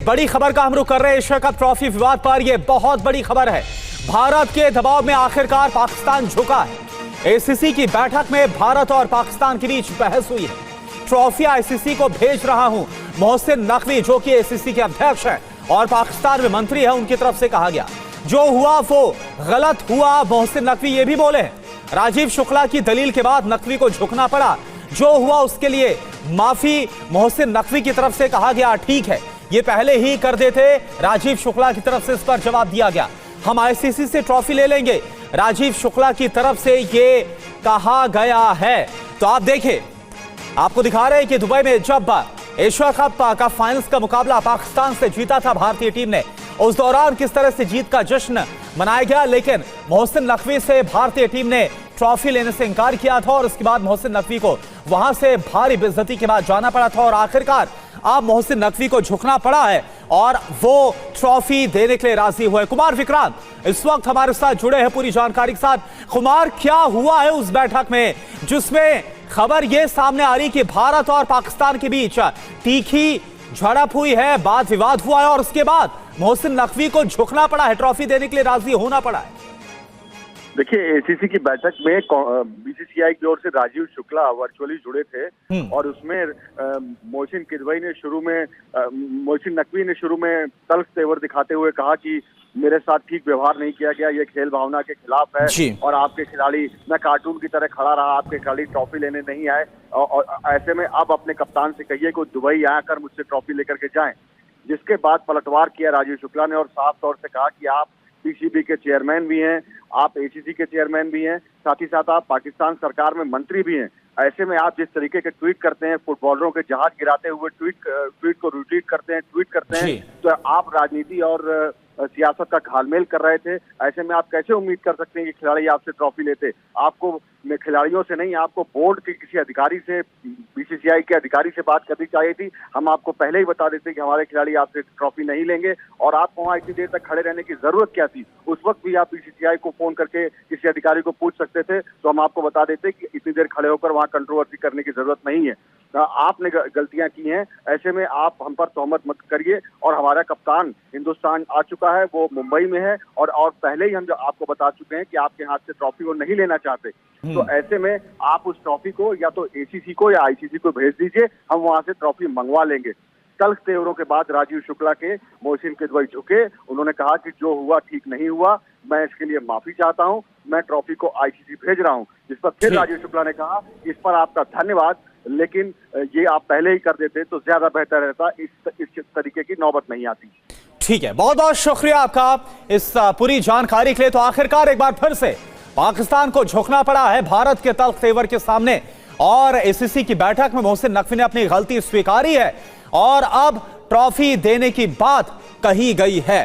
बड़ी खबर का हम रुख कर रहे हैं एशिया कप ट्रॉफी विवाद पर। यह बहुत बड़ी खबर है। भारत के दबाव में आखिरकार पाकिस्तान झुका है। एसीसी की बैठक में भारत और पाकिस्तान के बीच बहस हुई है। ट्रॉफी आईसीसी को भेज रहा हूं, मोहसिन नकवी जो कि एसीसी के अध्यक्ष हैं और पाकिस्तान में मंत्री है, उनकी तरफ से कहा गया। जो हुआ वो गलत हुआ, मोहसिन नकवी ये भी बोले हैं। राजीव शुक्ला की दलील के बाद नकवी को झुकना पड़ा। जो हुआ उसके लिए माफी मोहसिन नकवी की तरफ से कहा गया। ठीक है, ये पहले ही कर देते। राजीव शुक्ला की तरफ से इस पर जवाब दिया गया, हम आईसीसी से ट्रॉफी ले लेंगे, राजीव शुक्ला की तरफ से ये कहा गया है। तो आप देखिए, आपको दिखा रहे हैं कि दुबई में जब एशिया कप का फाइनल्स का मुकाबला पाकिस्तान से जीता था भारतीय टीम ने, उस दौरान किस तरह से जीत का जश्न मनाया गया। लेकिन मोहसिन नकवी से भारतीय टीम ने ट्रॉफी लेने से इनकार किया था और उसके बाद मोहसिन नकवी को वहां से भारी बेइज्जती के बाद जाना पड़ा था और आखिरकार अब मोहसिन नकवी को झुकना पड़ा है और वो ट्रॉफी देने के लिए राजी हुए। कुमार विक्रांत इस वक्त हमारे साथ जुड़े हैं पूरी जानकारी के साथ। कुमार, क्या हुआ है उस बैठक में जिसमें खबर यह सामने आ रही कि भारत और पाकिस्तान के बीच तीखी झड़प हुई है, वाद विवाद हुआ है और उसके बाद मोहसिन नकवी को झुकना पड़ा है, ट्रॉफी देने के लिए राजी होना पड़ा है? देखिए, एसीसी की बैठक में बीसीसीआई की ओर से राजीव शुक्ला वर्चुअली जुड़े थे और उसमें मोहसिन नकवी ने शुरू में तल्ख तेवर दिखाते हुए कहा कि मेरे साथ ठीक व्यवहार नहीं किया गया, ये खेल भावना के खिलाफ है और आपके खिलाड़ी, मैं कार्टून की तरह खड़ा रहा, आपके खिलाड़ी ट्रॉफी लेने नहीं आए और ऐसे में अब अपने कप्तान से कहिए कि दुबई आकर मुझसे ट्रॉफी लेकर के जाएं। जिसके बाद पलटवार किया राजीव शुक्ला ने और साफ तौर से कहा कि आप पीसीबी के चेयरमैन भी हैं, आप एसीसी के चेयरमैन भी हैं, साथ ही साथ आप पाकिस्तान सरकार में मंत्री भी हैं। ऐसे में आप जिस तरीके के ट्वीट करते हैं, फुटबॉलरों के जहाज गिराते हुए ट्वीट को रिट्वीट करते हैं, तो आप राजनीति और सियासत का घालमेल कर रहे थे। ऐसे में आप कैसे उम्मीद कर सकते हैं कि खिलाड़ी आपसे ट्रॉफी लेते? आपको खिलाड़ियों से नहीं, आपको बोर्ड के किसी अधिकारी से, बीसीसीआई के अधिकारी से बात करनी चाहिए थी। हम आपको पहले ही बता देते कि हमारे खिलाड़ी आपसे ट्रॉफी नहीं लेंगे और आपको वहाँ इतनी देर तक खड़े रहने की जरूरत क्या थी? उस वक्त भी आप बीसीसीआई को फोन करके किसी अधिकारी को पूछ सकते थे, तो हम आपको बता देते कि इतनी देर खड़े होकर वहाँ कंट्रोवर्सी करने की जरूरत नहीं है। आपने गलतियां की हैं, ऐसे में आप हम पर तोहमत मत करिए। और हमारा कप्तान हिंदुस्तान आ चुका है, वो मुंबई में है और पहले ही हम जो आपको बता चुके हैं कि आपके हाथ से ट्रॉफी वो नहीं लेना चाहते। तो ऐसे में आप उस ट्रॉफी को या तो एसीसी को या आईसीसी को भेज दीजिए, हम वहां से ट्रॉफी मंगवा लेंगे। तल्ख तेवरों के बाद राजीव शुक्ला के मोहसिन के दुबई झुके। उन्होंने कहा कि जो हुआ ठीक नहीं हुआ, मैं इसके लिए माफी चाहता हूं, मैं ट्रॉफी को आईसीसी भेज रहा हूं। जिस पर फिर राजीव शुक्ला ने कहा, इस पर आपका धन्यवाद, लेकिन ये आप पहले ही कर देते तो ज्यादा बेहतर रहता, इस तरीके की नौबत नहीं आती। ठीक है, बहुत बहुत शुक्रिया आपका इस पूरी जानकारी के लिए। तो आखिरकार एक बार फिर से पाकिस्तान को झुकना पड़ा है भारत के तल्ख तेवर के सामने और एसीसी की बैठक में मोहसिन नकवी ने अपनी गलती स्वीकारी है और अब ट्रॉफी देने की बात कही गई है।